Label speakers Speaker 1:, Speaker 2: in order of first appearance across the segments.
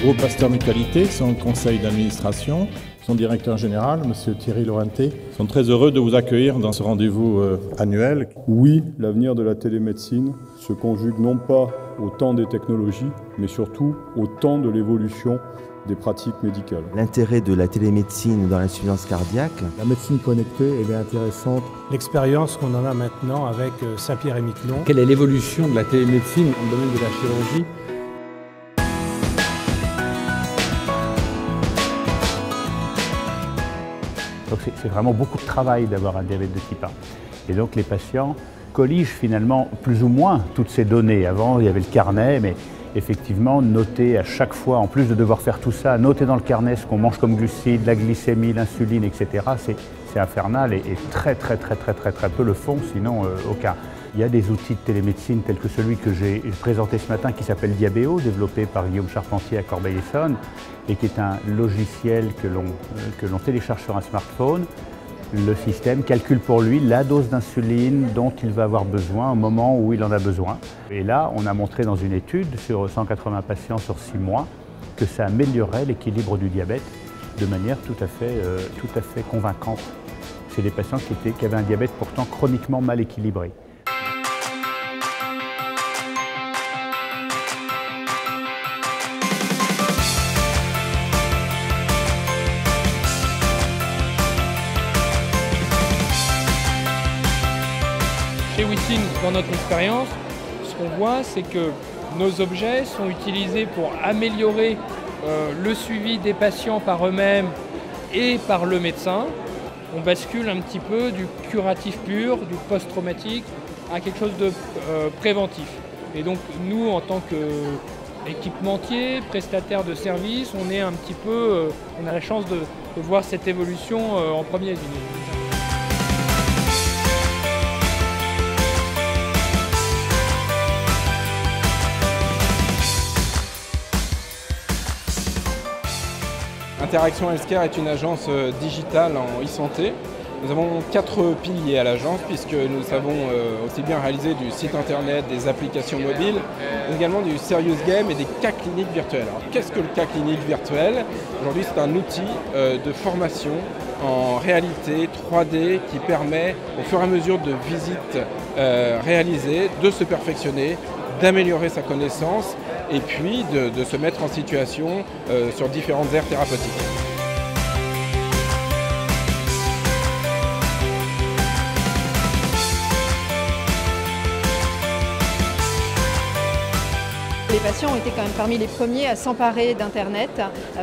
Speaker 1: groupe Pasteur Mutualité, son conseil d'administration, son directeur général, M. Thierry Laurenté, sont très heureux de vous accueillir dans ce rendez-vous annuel.
Speaker 2: Oui, l'avenir de la télémédecine se conjugue non pas au temps des technologies, mais surtout au temps de l'évolution des pratiques médicales.
Speaker 3: L'intérêt de la télémédecine dans l'insuffisance cardiaque.
Speaker 4: La médecine connectée, elle est intéressante.
Speaker 5: L'expérience qu'on en a maintenant avec Saint-Pierre-et-Miquelon.
Speaker 6: Quelle est l'évolution de la télémédecine dans le domaine de la chirurgie ?
Speaker 7: Donc c'est vraiment beaucoup de travail d'avoir un diabète de type 1. Et donc les patients colligent finalement plus ou moins toutes ces données. Avant, il y avait le carnet, mais effectivement, noter à chaque fois, en plus de devoir faire tout ça, noter dans le carnet ce qu'on mange comme glucides, la glycémie, l'insuline, etc., c'est infernal et très peu le font, sinon aucun. Il y a des outils de télémédecine tels que celui que j'ai présenté ce matin qui s'appelle Diabéo, développé par Guillaume Charpentier à Corbeil-Essonnes et qui est un logiciel que l'on télécharge sur un smartphone. Le système calcule pour lui la dose d'insuline dont il va avoir besoin au moment où il en a besoin. Et là, on a montré dans une étude sur 180 patients sur 6 mois que ça améliorait l'équilibre du diabète de manière tout à fait convaincante. C'est des patients qui avaient un diabète pourtant chroniquement mal équilibré.
Speaker 8: Chez Withyn, dans notre expérience, ce qu'on voit, c'est que nos objets sont utilisés pour améliorer le suivi des patients par eux-mêmes et par le médecin. On bascule un petit peu du curatif pur, du post-traumatique, à quelque chose de préventif. Et donc nous, en tant qu'équipementiers, prestataires de services, on est un petit peu, on a la chance de voir cette évolution en première ligne.
Speaker 9: Interaction Healthcare est une agence digitale en e-santé. Nous avons 4 piliers à l'agence puisque nous avons aussi bien réalisé du site internet, des applications mobiles, mais également du serious game et des cas cliniques virtuels. Alors, qu'est-ce que le cas clinique virtuel? Aujourd'hui, c'est un outil de formation en réalité 3D qui permet, au fur et à mesure de visites réalisées, de se perfectionner, d'améliorer sa connaissance et puis de se mettre en situation sur différentes aires thérapeutiques.
Speaker 10: Les patients ont été quand même parmi les premiers à s'emparer d'Internet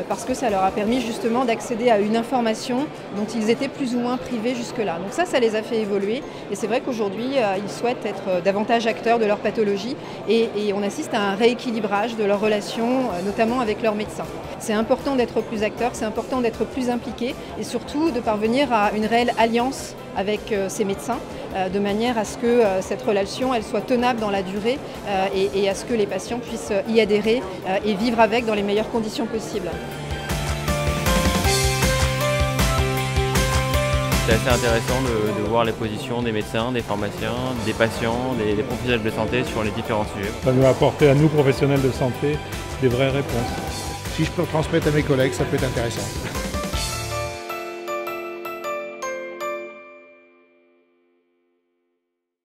Speaker 10: parce que ça leur a permis justement d'accéder à une information dont ils étaient plus ou moins privés jusque-là. Donc ça les a fait évoluer et c'est vrai qu'aujourd'hui ils souhaitent être davantage acteurs de leur pathologie et on assiste à un rééquilibrage de leurs relations, notamment avec leurs médecins. C'est important d'être plus acteur, c'est important d'être plus impliqué et surtout de parvenir à une réelle alliance avec ces médecins de manière à ce que cette relation elle soit tenable dans la durée et à ce que les patients puissent y adhérer et vivre avec dans les meilleures conditions possibles.
Speaker 11: C'est assez intéressant de voir les positions des médecins, des pharmaciens, des patients, des professionnels de santé sur les différents sujets.
Speaker 12: Ça nous a apporté à nous, professionnels de santé, des vraies réponses.
Speaker 4: Si je peux transmettre à mes collègues, ça peut être intéressant.